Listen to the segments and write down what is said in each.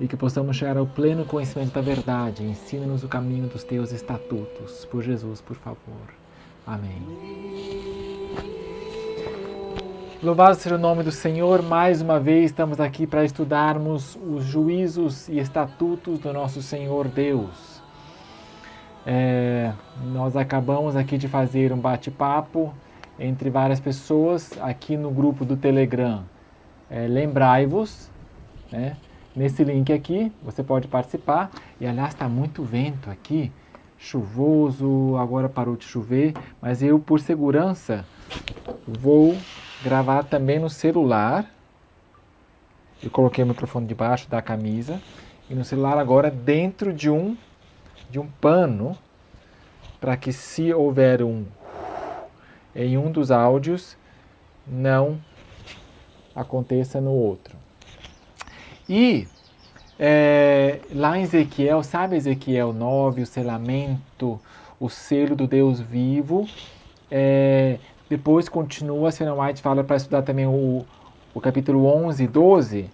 e que possamos chegar ao pleno conhecimento da verdade. Ensina-nos o caminho dos teus estatutos. Por Jesus, por favor. Amém. Louvado seja o nome do Senhor. Mais uma vez estamos aqui para estudarmos os juízos e estatutos do nosso Senhor Deus. Nós acabamos aqui de fazer um bate-papo entre várias pessoas aqui no grupo do Telegram. Lembrai-vos, né? Nesse link aqui você pode participar. E aliás, está muito vento aqui, chuvoso, agora parou de chover, mas eu, por segurança, vou gravar também no celular. Eu coloquei o microfone debaixo da camisa e no celular agora dentro de um pano, para que se houver em um dos áudios, não aconteça no outro. E lá em Ezequiel, sabe Ezequiel 9, o selamento, o selo do Deus vivo, depois continua, a Ellen White fala para estudar também o capítulo 11 e 12,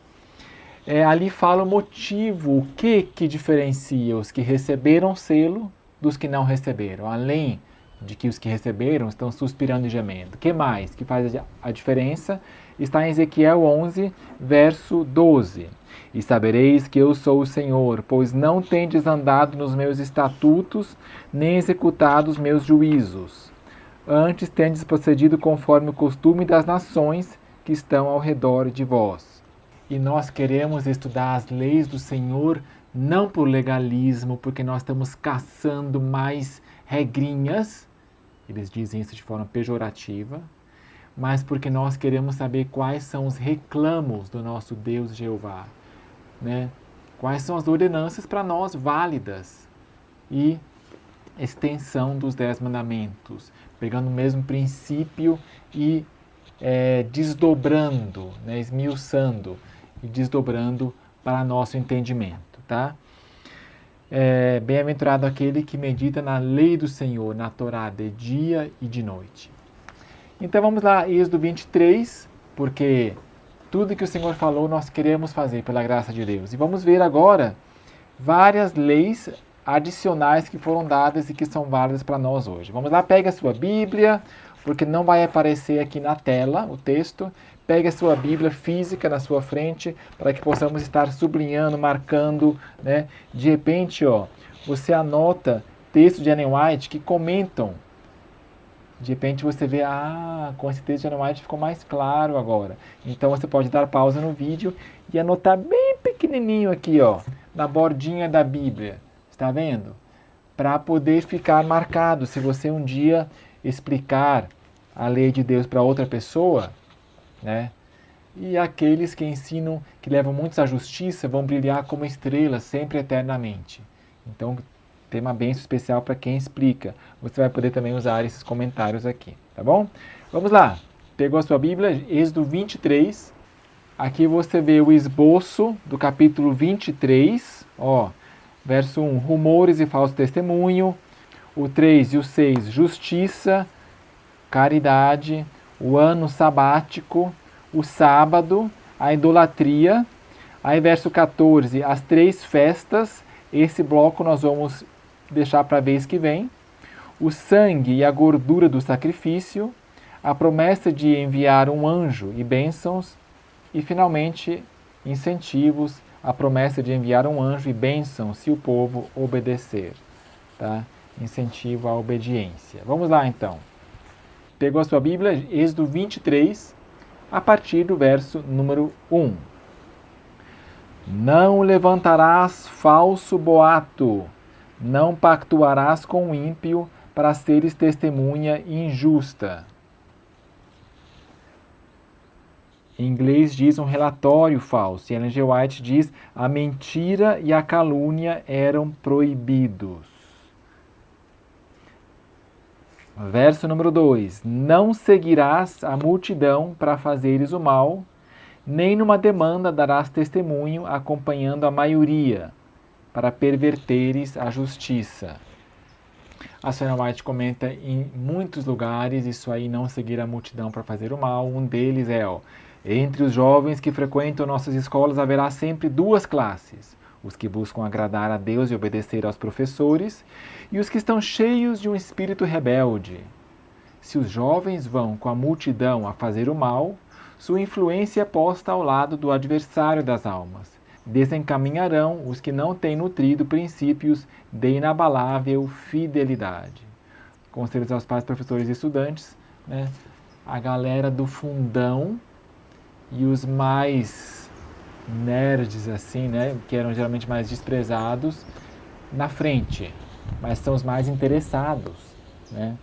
ali fala o motivo, o que diferencia os que receberam o selo dos que não receberam, além de que os que receberam estão suspirando e gemendo. O que mais que faz a diferença? Está em Ezequiel 11, verso 12. E sabereis que eu sou o Senhor, pois não tendes andado nos meus estatutos, nem executado os meus juízos. Antes tendes procedido conforme o costume das nações que estão ao redor de vós. E nós queremos estudar as leis do Senhor, não por legalismo, porque nós estamos caçando mais regrinhas, eles dizem isso de forma pejorativa, mas porque nós queremos saber quais são os reclamos do nosso Deus Jeová, né? Quais são as ordenanças para nós válidas e extensão dos 10 mandamentos, pegando o mesmo princípio e desdobrando, né? Esmiuçando e desdobrando para nosso entendimento, tá? Bem-aventurado aquele que medita na lei do Senhor, na Torá, de dia e de noite. Então vamos lá, Êxodo 23, porque tudo que o Senhor falou nós queremos fazer pela graça de Deus. E vamos ver agora várias leis adicionais que foram dadas e que são válidas para nós hoje. Vamos lá, pega a sua Bíblia, porque não vai aparecer aqui na tela o texto. Pega a sua Bíblia física na sua frente, para que possamos estar sublinhando, marcando, né? De repente, você anota textos de Ellen White que comentam. De repente você vê, com esse texto de Ellen White ficou mais claro agora. Então você pode dar pausa no vídeo e anotar bem pequenininho aqui, na bordinha da Bíblia. Está vendo? Para poder ficar marcado. Se você um dia explicar a lei de Deus para outra pessoa, né? E aqueles que ensinam, que levam muitos à justiça, vão brilhar como estrelas, sempre eternamente. Então, tem uma bênção especial para quem explica. Você vai poder também usar esses comentários aqui, tá bom? Vamos lá. Pegou a sua Bíblia? Êxodo 23. Aqui você vê o esboço do capítulo 23. Verso 1, rumores e falso testemunho. O 3 e o 6, justiça, caridade, o ano sabático, o sábado, a idolatria. Aí verso 14, as 3 festas. Esse bloco nós vamos deixar para a vez que vem. O sangue e a gordura do sacrifício. A promessa de enviar um anjo e bênçãos. E finalmente, incentivos, a promessa de enviar um anjo e bênçãos se o povo obedecer. Tá? Incentivo à obediência. Vamos lá então. Pegou a sua Bíblia? Êxodo 23, a partir do verso número 1. Não levantarás falso boato, não pactuarás com o ímpio para seres testemunha injusta. Em inglês diz um relatório falso, e Ellen G. White diz a mentira e a calúnia eram proibidos. Verso número 2. Não seguirás a multidão para fazeres o mal, nem numa demanda darás testemunho acompanhando a maioria, para perverteres a justiça. A Ellen White comenta em muitos lugares isso aí, não seguir a multidão para fazer o mal. Um deles é, entre os jovens que frequentam nossas escolas haverá sempre 2 classes. os que buscam agradar a Deus e obedecer aos professores, e os que estão cheios de um espírito rebelde. Se os jovens vão com a multidão a fazer o mal, sua influência é posta ao lado do adversário das almas. Desencaminharão os que não têm nutrido princípios de inabalável fidelidade. Conselhos aos pais, professores e estudantes, né? A galera do fundão e os mais nerds, assim, né? Que eram geralmente mais desprezados, na frente, mas são os mais interessados, né?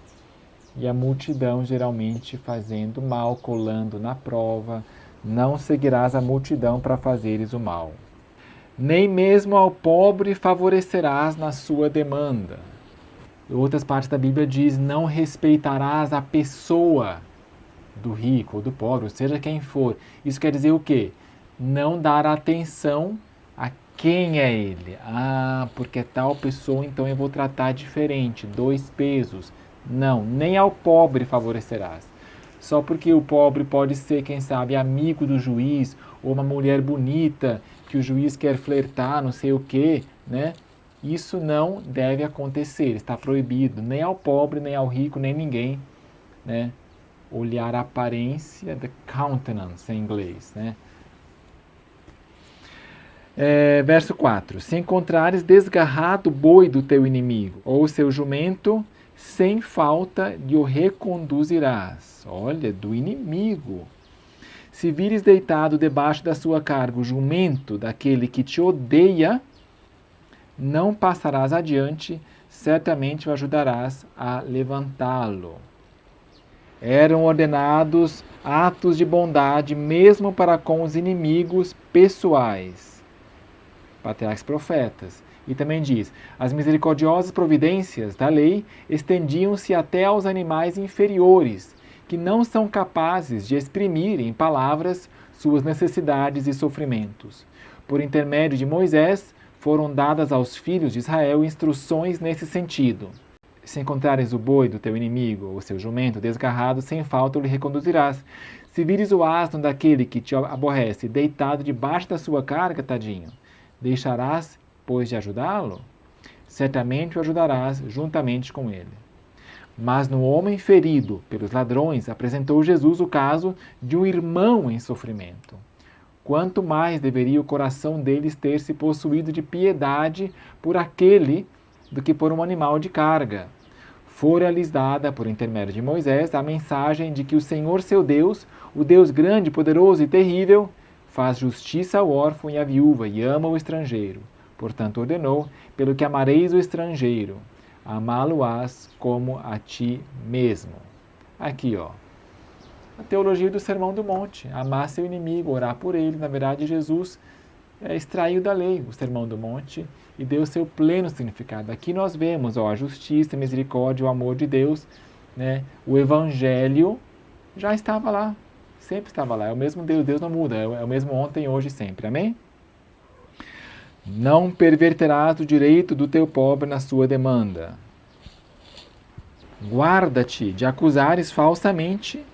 E a multidão geralmente fazendo mal, colando na prova. Não seguirás a multidão para fazeres o mal. Nem mesmo ao pobre favorecerás na sua demanda. Em outras partes da Bíblia diz, não respeitarás a pessoa do rico ou do pobre, ou seja quem for. Isso quer dizer o quê? Não dar atenção a quem é ele. Ah, porque é tal pessoa, então eu vou tratar diferente, 2 pesos. Não, nem ao pobre favorecerás. Só porque o pobre pode ser, quem sabe, amigo do juiz, ou uma mulher bonita que o juiz quer flertar, não sei o quê, né? Isso não deve acontecer, está proibido, nem ao pobre, nem ao rico, nem ninguém, né? Olhar a aparência, the countenance em inglês, né? Verso 4. Se encontrares desgarrado o boi do teu inimigo, ou seu jumento, sem falta lhe o reconduzirás. Olha, do inimigo. Se vires deitado debaixo da sua carga o jumento daquele que te odeia, não passarás adiante, certamente o ajudarás a levantá-lo. Eram ordenados atos de bondade mesmo para com os inimigos pessoais. Patriarcas profetas. E também diz, as misericordiosas providências da lei estendiam-se até aos animais inferiores, que não são capazes de exprimir em palavras suas necessidades e sofrimentos. Por intermédio de Moisés, foram dadas aos filhos de Israel instruções nesse sentido. Se encontrares o boi do teu inimigo, ou seu jumento desgarrado, sem falta o lhe reconduzirás. Se vires o asno daquele que te aborrece, deitado debaixo da sua carga, tadinho, deixarás, pois, de ajudá-lo? Certamente o ajudarás juntamente com ele. Mas no homem ferido pelos ladrões, apresentou Jesus o caso de um irmão em sofrimento. Quanto mais deveria o coração deles ter se possuído de piedade por aquele do que por um animal de carga. Fora-lhes dada, por intermédio de Moisés, a mensagem de que o Senhor seu Deus, o Deus grande, poderoso e terrível, faz justiça ao órfão e à viúva e ama o estrangeiro. Portanto ordenou, pelo que amareis o estrangeiro, amá-lo-ás como a ti mesmo. Aqui, ó, a teologia do Sermão do Monte, amar seu inimigo, orar por ele. Na verdade, Jesus extraiu da lei o Sermão do Monte e deu seu pleno significado. Aqui nós vemos a justiça, a misericórdia, o amor de Deus, né? O Evangelho já estava lá, sempre estava lá. É o mesmo Deus, Deus não muda, é o mesmo ontem, hoje e sempre. Amém? Não perverterás o direito do teu pobre na sua demanda. Guarda-te de acusares falsamente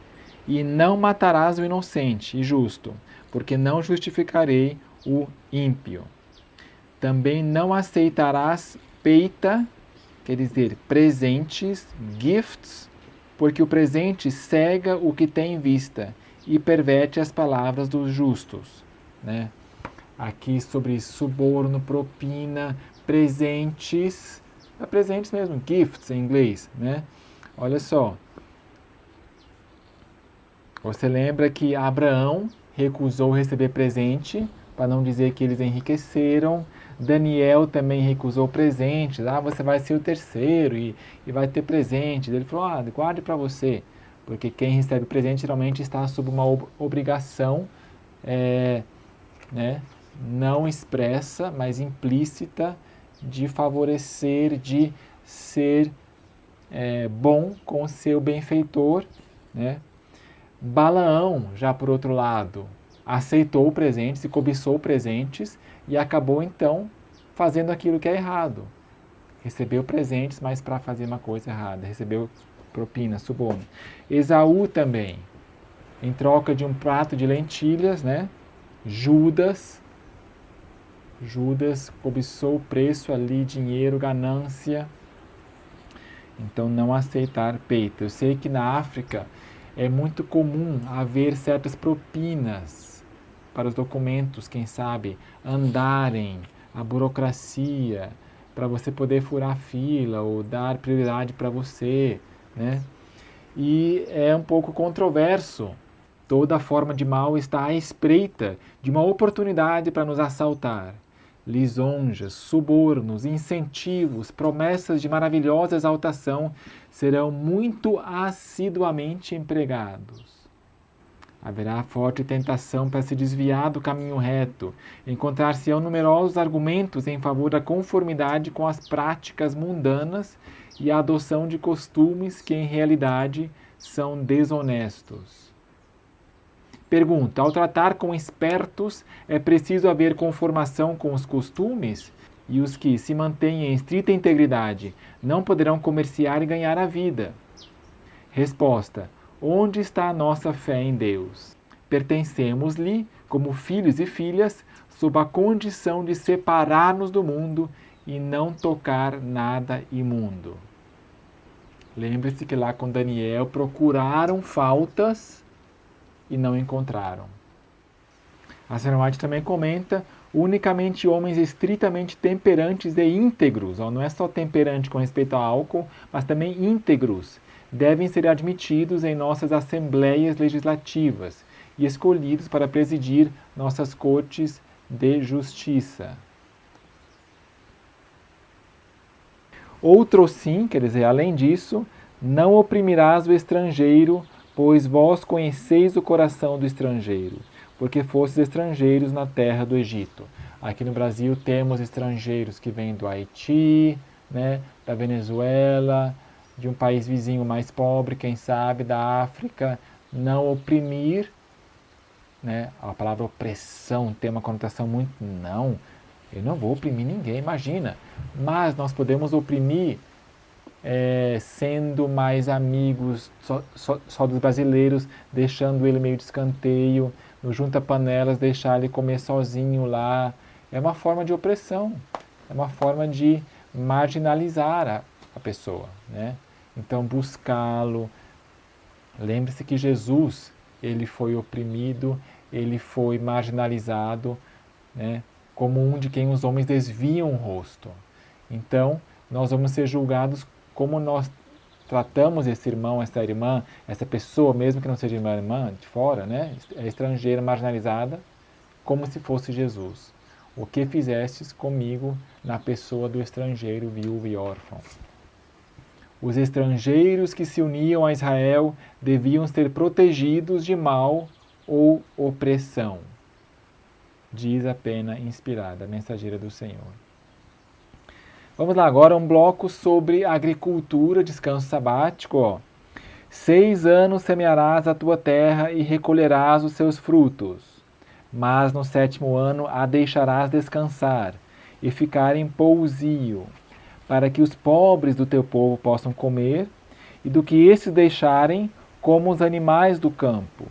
e não matarás o inocente e justo, porque não justificarei o ímpio. Também não aceitarás peita, quer dizer, presentes, gifts, porque o presente cega o que tem vista e perverte as palavras dos justos, né? Aqui sobre suborno, propina, presentes, presentes mesmo, gifts em inglês, né? Olha só, você lembra que Abraão recusou receber presente, para não dizer que eles enriqueceram. Daniel também recusou presentes. Ah, você vai ser o terceiro e vai ter presente. Ele falou, guarde para você, porque quem recebe presente geralmente está sob uma obrigação, né, não expressa, mas implícita, de favorecer, de ser bom com o seu benfeitor, né? Balaão, já por outro lado, aceitou presentes e cobiçou presentes e acabou então fazendo aquilo que é errado. Recebeu presentes, mas para fazer uma coisa errada. Recebeu propina, suborno. Esaú também, em troca de um prato de lentilhas, né? Judas Judas cobiçou o preço ali, dinheiro, ganância. Então, não aceitar peito. Eu sei que na África é muito comum haver certas propinas para os documentos, quem sabe, andarem, a burocracia, para você poder furar fila ou dar prioridade para você, né? E é um pouco controverso. Toda forma de mal está à espreita de uma oportunidade para nos assaltar. Lisonjas, subornos, incentivos, promessas de maravilhosa exaltação serão muito assiduamente empregados. Haverá forte tentação para se desviar do caminho reto. Encontrar-se-ão numerosos argumentos em favor da conformidade com as práticas mundanas e a adoção de costumes que, em realidade, são desonestos. Pergunta: ao tratar com espertos, é preciso haver conformação com os costumes? E os que se mantêm em estrita integridade não poderão comerciar e ganhar a vida? Resposta: onde está a nossa fé em Deus? Pertencemos-lhe, como filhos e filhas, sob a condição de separar-nos do mundo e não tocar nada imundo. Lembre-se que lá com Daniel procuraram faltas e não encontraram. A Senhora White também comenta: unicamente homens estritamente temperantes e íntegros, não é só temperante com respeito ao álcool, mas também íntegros, devem ser admitidos em nossas assembleias legislativas e escolhidos para presidir nossas cortes de justiça. Outro sim, quer dizer, além disso, não oprimirás o estrangeiro, pois vós conheceis o coração do estrangeiro, porque fostes estrangeiros na terra do Egito. Aqui no Brasil temos estrangeiros que vêm do Haiti, né, da Venezuela, de um país vizinho mais pobre, quem sabe, da África. Não oprimir, né, a palavra opressão tem uma conotação muito... Não, eu não vou oprimir ninguém, imagina. Mas nós podemos oprimir sendo mais amigos só dos brasileiros, deixando ele meio de escanteio, no junta-panelas, deixar ele comer sozinho lá. É uma forma de opressão, é uma forma de marginalizar a pessoa, né? Então, buscá-lo. Lembre-se que Jesus, ele foi oprimido, ele foi marginalizado, né? Como um de quem os homens desviam o rosto. Então, nós vamos ser julgados como nós tratamos esse irmão, essa irmã, essa pessoa, mesmo que não seja irmã de fora, né? É estrangeira, marginalizada, como se fosse Jesus. O que fizestes comigo na pessoa do estrangeiro, viúvo e órfão? Os estrangeiros que se uniam a Israel deviam ser protegidos de mal ou opressão, diz a pena inspirada, a mensageira do Senhor. Vamos lá agora um bloco sobre agricultura, descanso sabático. Ó. 6 anos semearás a tua terra e recolherás os seus frutos, mas no 7º ano a deixarás descansar e ficar em pousio, para que os pobres do teu povo possam comer, e do que estes deixarem, como os animais do campo.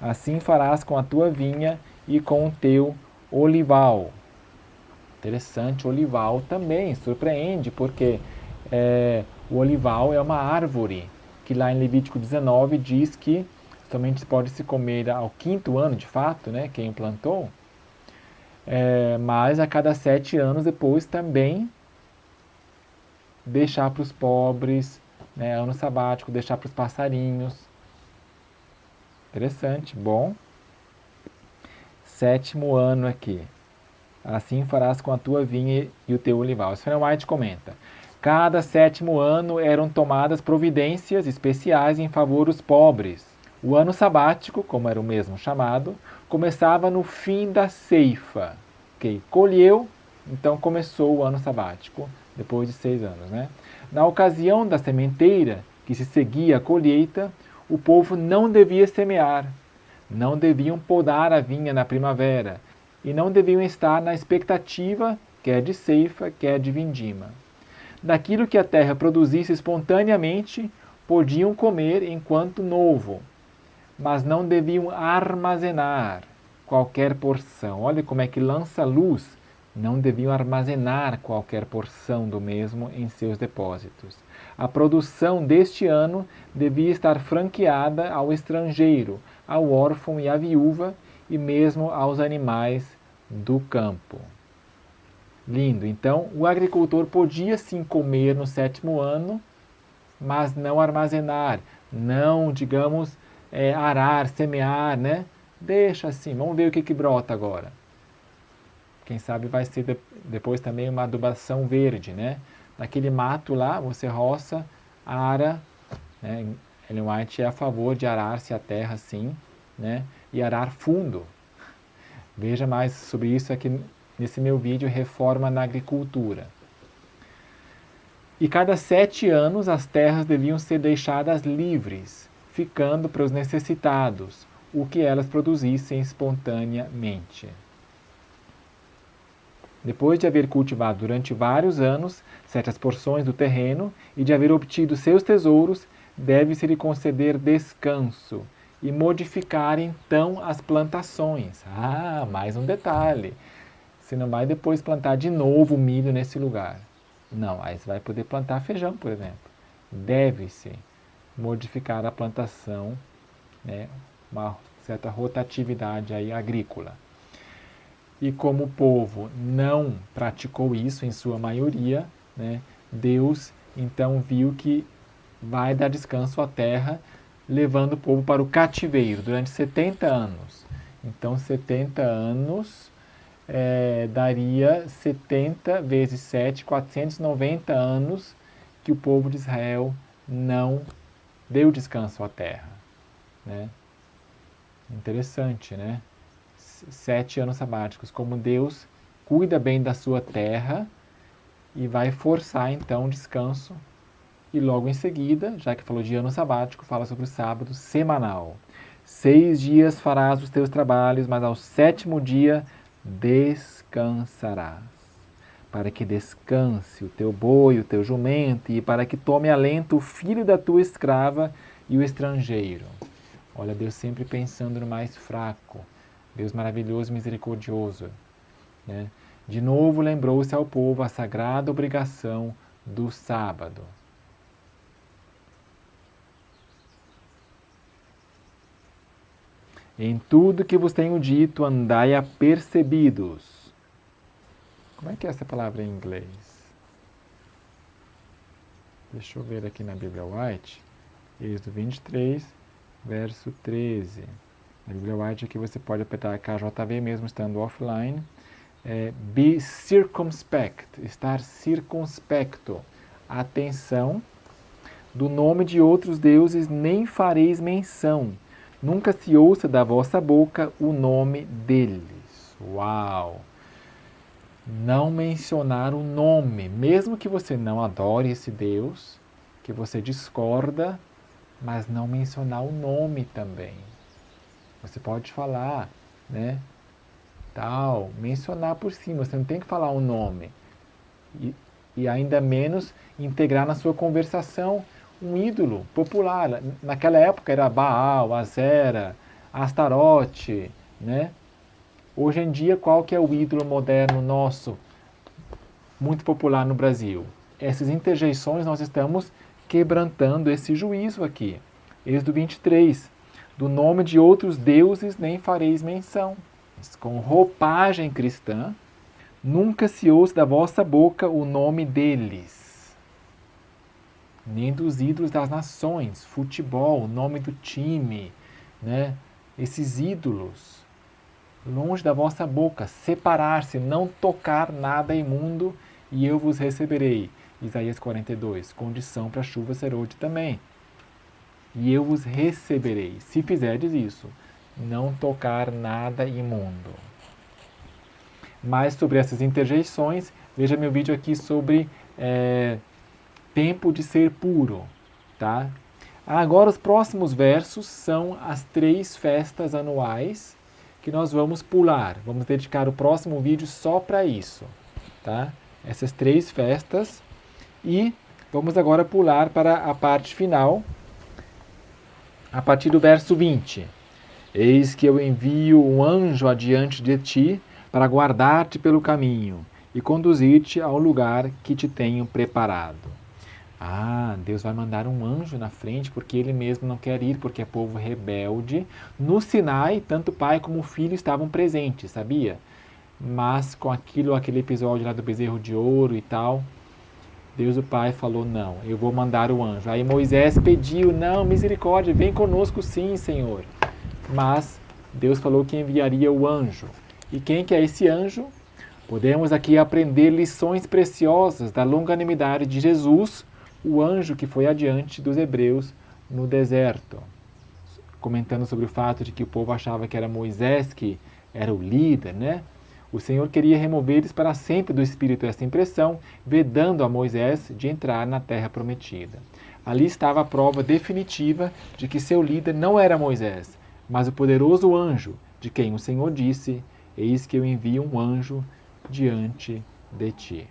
Assim farás com a tua vinha e com o teu olival. Interessante, olival também surpreende, porque o olival é uma árvore, que lá em Levítico 19 diz que somente pode se comer ao 5º ano, de fato, né, quem plantou, mas a cada 7 anos depois também deixar para os pobres, né, ano sabático, deixar para os passarinhos. Interessante, bom. 7º ano aqui. Assim farás com a tua vinha e o teu olival. O Sr. White comenta: cada 7º ano eram tomadas providências especiais em favor dos pobres. O ano sabático, como era o mesmo chamado, começava no fim da ceifa. Okay. Colheu, então começou o ano sabático, depois de 6 anos. Né? Na ocasião da sementeira, que se seguia a colheita, o povo não devia semear, não deviam podar a vinha na primavera, e não deviam estar na expectativa, quer de ceifa, quer de vindima. Daquilo que a terra produzisse espontaneamente, podiam comer enquanto novo, mas não deviam armazenar qualquer porção. Olha como é que lança luz Não deviam armazenar qualquer porção do mesmo em seus depósitos. A produção deste ano devia estar franqueada ao estrangeiro, ao órfão e à viúva, e mesmo aos animais do campo. Lindo. Então, o agricultor podia sim comer no 7º ano, mas não armazenar, não, digamos, arar, semear, né? Deixa assim, vamos ver o que brota agora. Quem sabe vai ser depois também uma adubação verde, né? Naquele mato lá, você roça, ara, né? Ellen White é a favor de arar-se a terra assim, né? E arar fundo. Veja mais sobre isso aqui nesse meu vídeo, Reforma na Agricultura. E cada 7 anos as terras deviam ser deixadas livres, ficando para os necessitados, o que elas produzissem espontaneamente. Depois de haver cultivado durante vários anos certas porções do terreno e de haver obtido seus tesouros, deve-se lhe conceder descanso e modificar então as plantações. Ah, mais um detalhe. Você não vai depois plantar de novo milho nesse lugar. Não, aí você vai poder plantar feijão, por exemplo. Deve-se modificar a plantação, né, uma certa rotatividade aí agrícola. E como o povo não praticou isso em sua maioria, né, Deus então viu que vai dar descanso à terra, levando o povo para o cativeiro durante 70 anos. Então, 70 anos daria 70 vezes 7, 490 anos que o povo de Israel não deu descanso à terra, né? Interessante, né? 7 anos sabáticos, como Deus cuida bem da sua terra e vai forçar então o descanso. E logo em seguida, já que falou de ano sabático, fala sobre o sábado semanal. 6 dias farás os teus trabalhos, mas ao 7º dia descansarás. Para que descanse o teu boi, o teu jumento, e para que tome alento o filho da tua escrava e o estrangeiro. Olha, Deus sempre pensando no mais fraco. Deus maravilhoso e misericordioso, né? De novo lembrou-se ao povo a sagrada obrigação do sábado. Em tudo que vos tenho dito, andai apercebidos. Como é que é essa palavra em inglês? Deixa eu ver aqui na Bíblia White. Êxodo 23, verso 13. Na Bíblia White aqui você pode apertar KJV mesmo estando offline. Be circumspect, estar circunspecto. Atenção, do nome de outros deuses nem fareis menção. Nunca se ouça da vossa boca o nome deles. Uau! Não mencionar o nome, mesmo que você não adore esse Deus, que você discorda, mas não mencionar o nome também. Você pode falar, né? Tal, mencionar por cima, você não tem que falar o nome. E ainda menos integrar na sua conversação um ídolo popular. Naquela época era Baal, Azera, Astarote, né? Hoje em dia, qual que é o ídolo moderno nosso, muito popular no Brasil? Essas interjeições nós estamos quebrantando esse juízo aqui. Êxodo 23. Do nome de outros deuses nem fareis menção. Com roupagem cristã, nunca se ouça da vossa boca o nome deles. Nem dos ídolos das nações, futebol, o nome do time, né? Esses ídolos, longe da vossa boca, separar-se, não tocar nada imundo, e eu vos receberei. Isaías 42, condição para a chuva ser hoje também. E eu vos receberei, se fizerdes isso, não tocar nada imundo. Mais sobre essas interjeições, veja meu vídeo aqui sobre tempo de ser puro, tá? Agora os próximos versos são as 3 festas anuais que nós vamos pular. Vamos dedicar o próximo vídeo só para isso, tá? Essas 3 festas, e vamos agora pular para a parte final, a partir do verso 20. Eis que eu envio um anjo adiante de ti, para guardar-te pelo caminho e conduzir-te ao lugar que te tenho preparado. Ah, Deus vai mandar um anjo na frente porque ele mesmo não quer ir, porque é povo rebelde. No Sinai, tanto o pai como o filho estavam presentes, sabia? Mas com aquele episódio lá do bezerro de ouro e tal, Deus o Pai falou, não, eu vou mandar o anjo. Aí Moisés pediu, não, misericórdia, vem conosco sim, Senhor. Mas Deus falou que enviaria o anjo. E quem que é esse anjo? Podemos aqui aprender lições preciosas da longanimidade de Jesus, o anjo que foi adiante dos hebreus no deserto. Comentando sobre o fato de que o povo achava que era Moisés que era o líder, né? O Senhor queria remover eles para sempre do espírito essa impressão, vedando a Moisés de entrar na terra prometida. Ali estava a prova definitiva de que seu líder não era Moisés, mas o poderoso anjo, de quem o Senhor disse, eis que eu envio um anjo diante de ti.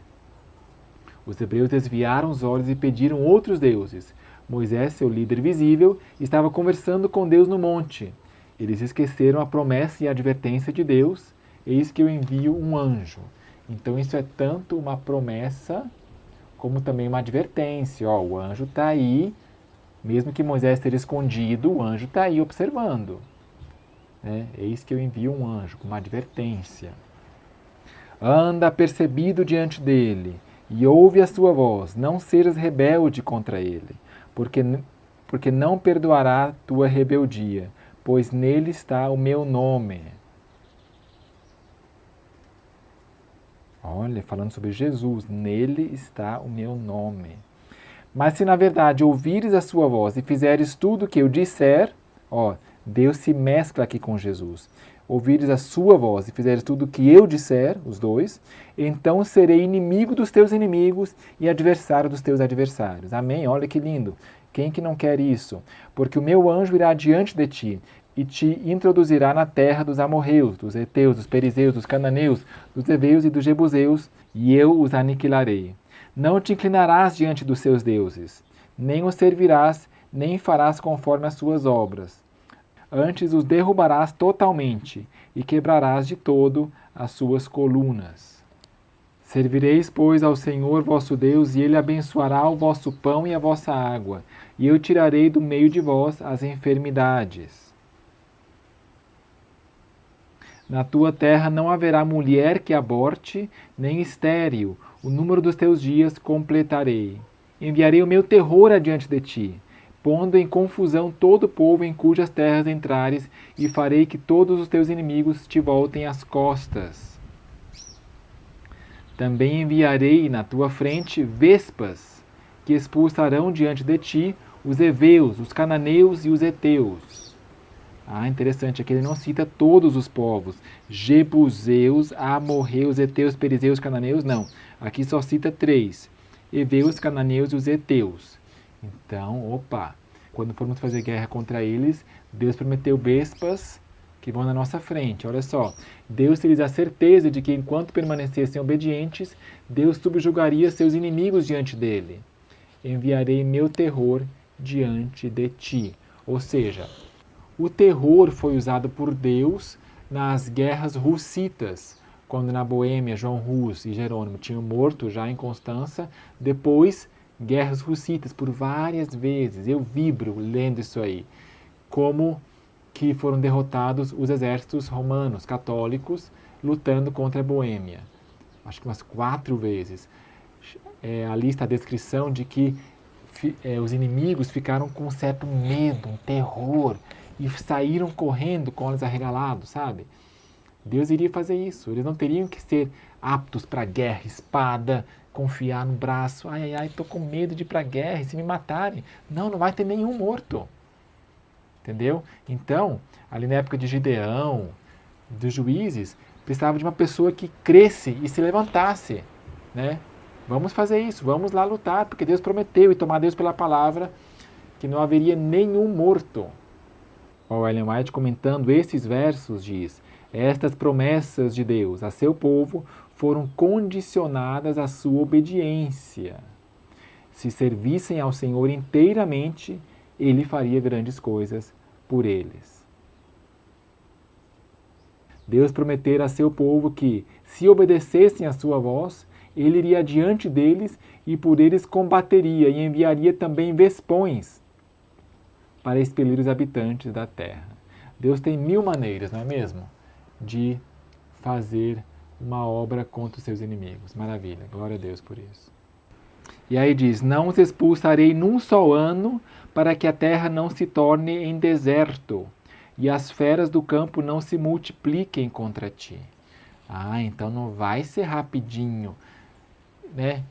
Os hebreus desviaram os olhos e pediram outros deuses. Moisés, seu líder visível, estava conversando com Deus no monte. Eles esqueceram a promessa e a advertência de Deus, eis que eu envio um anjo. Então isso é tanto uma promessa como também uma advertência. Ó, o anjo está aí, mesmo que Moisés esteja escondido, o anjo está aí observando. Né? Eis que eu envio um anjo, com uma advertência. Anda apercebido diante dele e ouve a sua voz, não sejas rebelde contra ele, porque não perdoará tua rebeldia, pois nele está o meu nome. Olha, falando sobre Jesus, nele está o meu nome. Mas se na verdade ouvires a sua voz e fizeres tudo o que eu disser, ó, Deus se mescla aqui com Jesus. Ouvires a sua voz e fizeres tudo o que eu disser, os dois, então serei inimigo dos teus inimigos e adversário dos teus adversários. Amém? Olha que lindo. Quem que não quer isso? Porque o meu anjo irá diante de ti e te introduzirá na terra dos amorreus, dos heteus, dos perizeus, dos cananeus, dos heveus e dos jebuseus, e eu os aniquilarei. Não te inclinarás diante dos seus deuses, nem os servirás, nem farás conforme as suas obras. Antes os derrubarás totalmente e quebrarás de todo as suas colunas. Servireis, pois, ao Senhor vosso Deus, e ele abençoará o vosso pão e a vossa água, e eu tirarei do meio de vós as enfermidades. Na tua terra não haverá mulher que aborte, nem estéril. O número dos teus dias completarei. Enviarei o meu terror adiante de ti, pondo em confusão todo o povo em cujas terras entrares, e farei que todos os teus inimigos te voltem as costas. Também enviarei na tua frente vespas, que expulsarão diante de ti os heveus, os cananeus e os heteus. Ah, interessante, aqui ele não cita todos os povos. Jebuseus, amorreus, heteus, perizeus, cananeus, não. Aqui só cita 3. Heveus, cananeus e os heteus. Então, opa, quando formos fazer guerra contra eles, Deus prometeu vespas que vão na nossa frente. Olha só, Deus lhes a certeza de que enquanto permanecessem obedientes, Deus subjugaria seus inimigos diante dele. Enviarei meu terror diante de ti. Ou seja, o terror foi usado por Deus nas guerras russitas, quando na Boêmia João Rus e Jerônimo tinham morto já em Constança. Depois, guerras russitas por várias vezes. Eu vibro lendo isso aí. Como que foram derrotados os exércitos romanos, católicos, lutando contra a Boêmia. Acho que umas 4 vezes. Ali está a descrição de que os inimigos ficaram com um certo medo, um terror, e saíram correndo com olhos arregalados, sabe? Deus iria fazer isso. Eles não teriam que ser aptos para a guerra, espada, confiar no braço. Ai, ai, ai, estou com medo de ir para a guerra e se me matarem. Não, não vai ter nenhum morto. Entendeu? Então, ali na época de Gideão, dos juízes, precisava de uma pessoa que cresce e se levantasse, né? Vamos fazer isso, vamos lá lutar, porque Deus prometeu, e tomar Deus pela palavra, que não haveria nenhum morto. O Ellen White, comentando esses versos, diz: estas promessas de Deus a seu povo foram condicionadas à sua obediência. Se servissem ao Senhor inteiramente, Ele faria grandes coisas por eles. Deus prometera a seu povo que, se obedecessem a sua voz, ele iria adiante deles e por eles combateria e enviaria também vespões para expelir os habitantes da terra. Deus tem 1000 maneiras, não é mesmo? De fazer uma obra contra os seus inimigos. Maravilha, glória a Deus por isso. E aí diz, não os expulsarei num só ano, para que a terra não se torne em deserto, e as feras do campo não se multipliquem contra ti. Ah, então não vai ser rapidinho, né?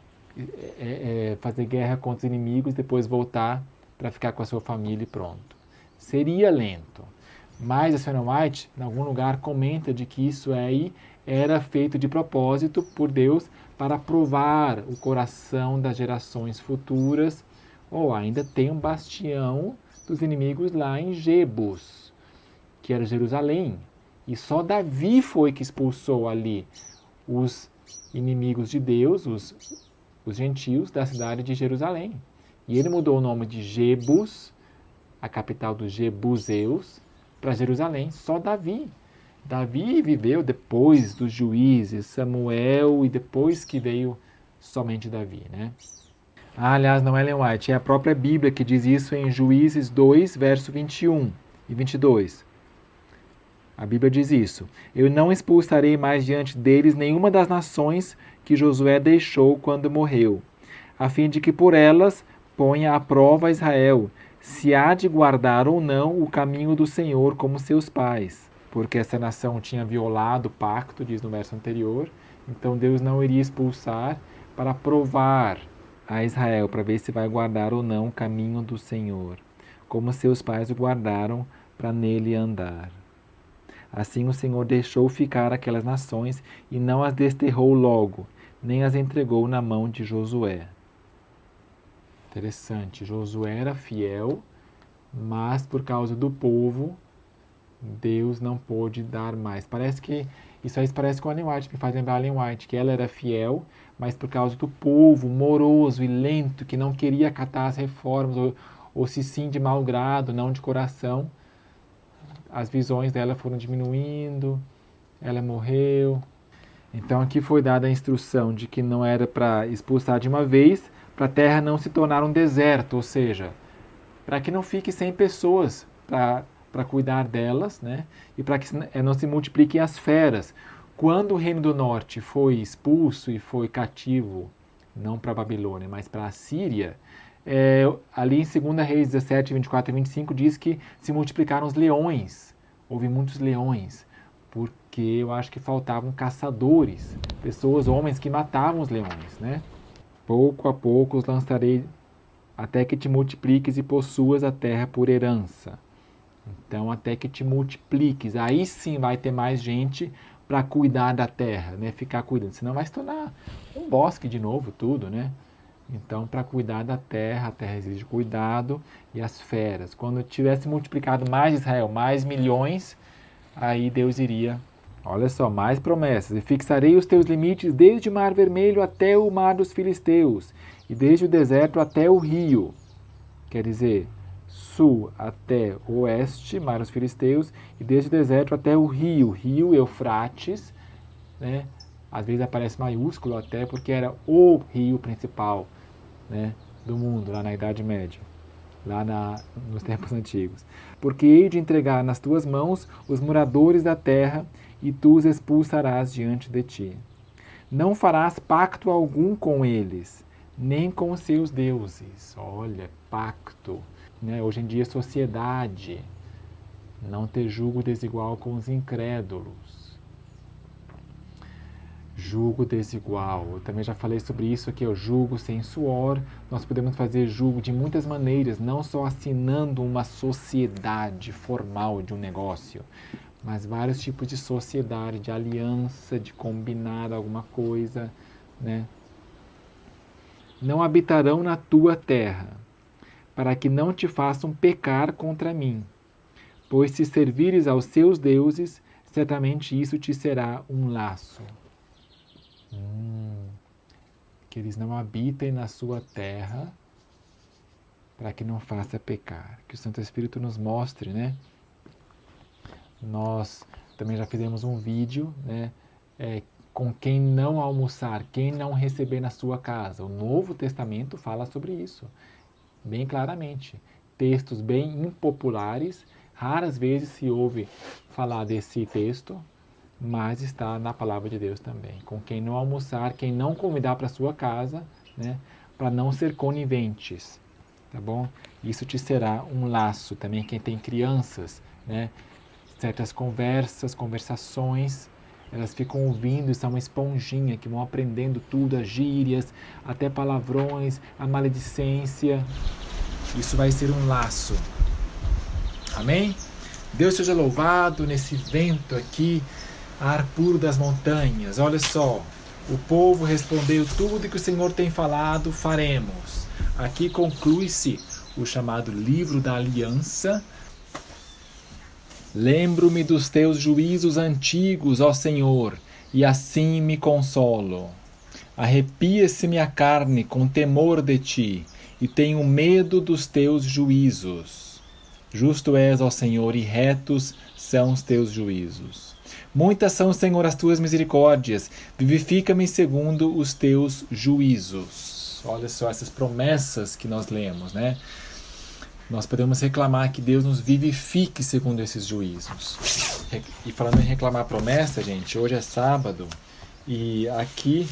Fazer guerra contra os inimigos, depois voltar para ficar com a sua família e pronto. Seria lento. Mas a Senhora White, em algum lugar, comenta de que isso aí era feito de propósito por Deus para provar o coração das gerações futuras. Ou ainda tem um bastião dos inimigos lá em Jebus, que era Jerusalém. E só Davi foi que expulsou ali os inimigos de Deus, os gentios da cidade de Jerusalém. E ele mudou o nome de Jebus, a capital dos Jebuseus, para Jerusalém. Só Davi. Davi viveu depois dos juízes, Samuel, e depois que veio somente Davi, né? Ah, aliás, não é Ellen White, é a própria Bíblia que diz isso em Juízes 2, verso 21 e 22. A Bíblia diz isso. Eu não expulsarei mais diante deles nenhuma das nações que Josué deixou quando morreu, a fim de que por elas ponha à prova Israel, se há de guardar ou não o caminho do Senhor como seus pais. Porque essa nação tinha violado o pacto, diz no verso anterior, então Deus não iria expulsar para provar a Israel, para ver se vai guardar ou não o caminho do Senhor, como seus pais o guardaram para nele andar. Assim o Senhor deixou ficar aquelas nações e não as desterrou logo, nem as entregou na mão de Josué. Interessante, Josué era fiel, mas por causa do povo, Deus não pôde dar mais. Parece que isso aí parece com a Ellen White, me faz lembrar a Ellen White, que ela era fiel, mas por causa do povo moroso e lento, que não queria acatar as reformas, ou se sim de mau grado, não de coração, as visões dela foram diminuindo, ela morreu. Então aqui foi dada a instrução de que não era para expulsar de uma vez, para a terra não se tornar um deserto, ou seja, para que não fique sem pessoas para cuidar delas, né? E para que não se multipliquem as feras. Quando o reino do norte foi expulso e foi cativo, não para a Babilônia, mas para a Síria, ali em 2 Reis 17, 24 e 25 diz que se multiplicaram os leões. Houve muitos leões, porque eu acho que faltavam caçadores, pessoas, homens que matavam os leões, né? Pouco a pouco os lançarei até que te multipliques e possuas a terra por herança. Então, até que te multipliques, aí sim vai ter mais gente para cuidar da terra, né? Ficar cuidando, senão vai se tornar um bosque de novo, tudo, né? Então, para cuidar da terra, a terra exige cuidado e as feras. Quando tivesse multiplicado mais Israel, mais milhões, aí Deus iria. Olha só, mais promessas. E fixarei os teus limites desde o mar vermelho até o mar dos filisteus, e desde o deserto até o rio. Quer dizer, sul até oeste, mar dos filisteus, e desde o deserto até o rio Eufrates, né? Às vezes aparece maiúsculo até, porque era o rio principal, né, do mundo, lá na Idade Média, lá nos tempos antigos. Porque hei de entregar nas tuas mãos os moradores da terra, e tu os expulsarás diante de ti. Não farás pacto algum com eles, nem com os seus deuses. Olha, pacto. Né? Hoje em dia, sociedade. Não ter julgo desigual com os incrédulos. Julgo desigual. Eu também já falei sobre isso aqui, o julgo sem suor. Nós podemos fazer julgo de muitas maneiras, não só assinando uma sociedade formal de um negócio, mas vários tipos de sociedade, de aliança, de combinar alguma coisa, né? Não habitarão na tua terra, para que não te façam pecar contra mim. Pois se servires aos seus deuses, certamente isso te será um laço. Que eles não habitem na sua terra, para que não faça pecar. Que o Santo Espírito nos mostre, né? Nós Também já fizemos um vídeo, né? Com quem não almoçar, quem não receber na sua casa. O Novo Testamento fala sobre isso, bem claramente. Textos bem impopulares, raras vezes se ouve falar desse texto, mas está na palavra de Deus também. Com quem não almoçar, quem não convidar para sua casa, né? Para não ser coniventes, tá bom? Isso te será um laço também. Quem tem crianças, né? Certas conversações, elas ficam ouvindo e são uma esponjinha que vão aprendendo tudo, as gírias, até palavrões, a maledicência. Isso vai ser um laço. Amém? Deus seja louvado nesse vento aqui, ar puro das montanhas. Olha só, o povo respondeu: tudo que o Senhor tem falado, faremos. Aqui conclui-se o chamado livro da aliança. Lembro-me dos teus juízos antigos, ó Senhor, e assim me consolo. Arrepia-se minha carne com temor de ti, e tenho medo dos teus juízos. Justo és, ó Senhor, e retos são os teus juízos. Muitas são, Senhor, as tuas misericórdias, vivifica-me segundo os teus juízos. Olha só essas promessas que nós lemos, né? Nós podemos reclamar que Deus nos vivifique segundo esses juízos. E falando em reclamar promessa, gente, hoje é sábado, e aqui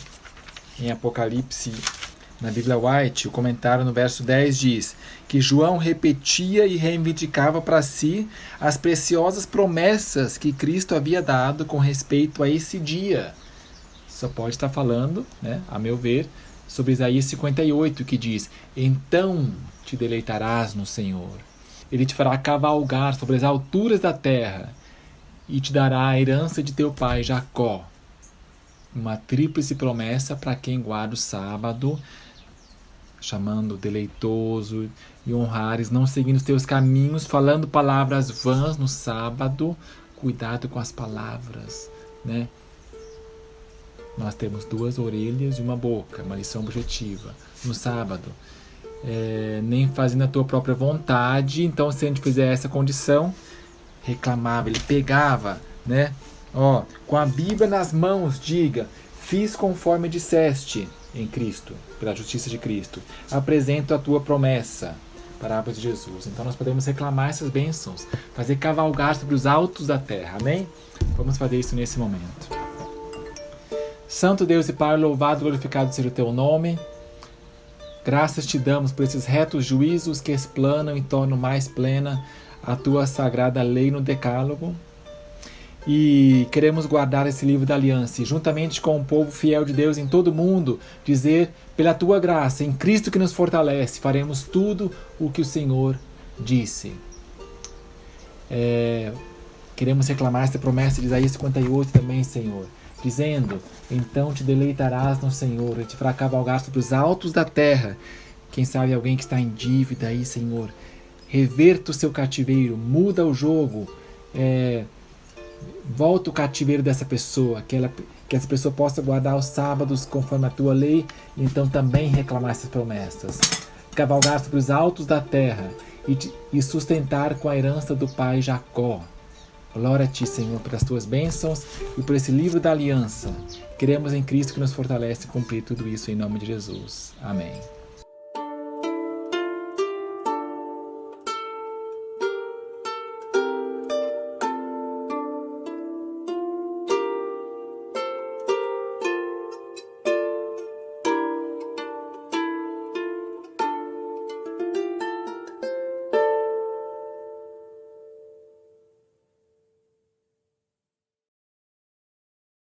em Apocalipse, na Bíblia White, o comentário no verso 10 diz que João repetia e reivindicava para si as preciosas promessas que Cristo havia dado com respeito a esse dia. Só pode estar falando, né, a meu ver, sobre Isaías 58, que diz: então te deleitarás no Senhor. Ele te fará cavalgar sobre as alturas da terra e te dará a herança de teu pai Jacó. Uma tríplice promessa para quem guarda o sábado, chamando deleitoso e honrares, não seguindo os teus caminhos, falando palavras vãs no sábado. Cuidado com as palavras, né? Nós temos 2 orelhas e uma boca, uma lição objetiva. No sábado, nem fazendo a tua própria vontade. Então, se a gente fizer essa condição, reclamava, ele pegava, né? Com a Bíblia nas mãos, diga: fiz conforme disseste em Cristo, pela justiça de Cristo. Apresento a tua promessa. Parábola de Jesus. Então nós podemos reclamar essas bênçãos, fazer cavalgar sobre os altos da terra. Amém? Vamos fazer isso nesse momento. Santo Deus e Pai, louvado e glorificado seja o teu nome. Graças te damos por esses retos juízos que explanam e tornam mais plena a tua sagrada lei no decálogo. E queremos guardar esse livro da aliança e, juntamente com o povo fiel de Deus em todo o mundo, dizer: pela tua graça, em Cristo que nos fortalece, faremos tudo o que o Senhor disse. Queremos reclamar essa promessa de Isaías 58 também, Senhor, dizendo: então te deleitarás no Senhor, e te fará cavalgar sobre os altos da terra. Quem sabe alguém que está em dívida aí, Senhor, reverta o seu cativeiro, muda o jogo, volta o cativeiro dessa pessoa, que essa pessoa possa guardar os sábados conforme a tua lei, e então também reclamar essas promessas. Cavalgar sobre os altos da terra e sustentar com a herança do pai Jacó. Glória a ti, Senhor, pelas tuas bênçãos e por esse livro da aliança. Queremos em Cristo que nos fortalece cumprir tudo isso em nome de Jesus. Amém.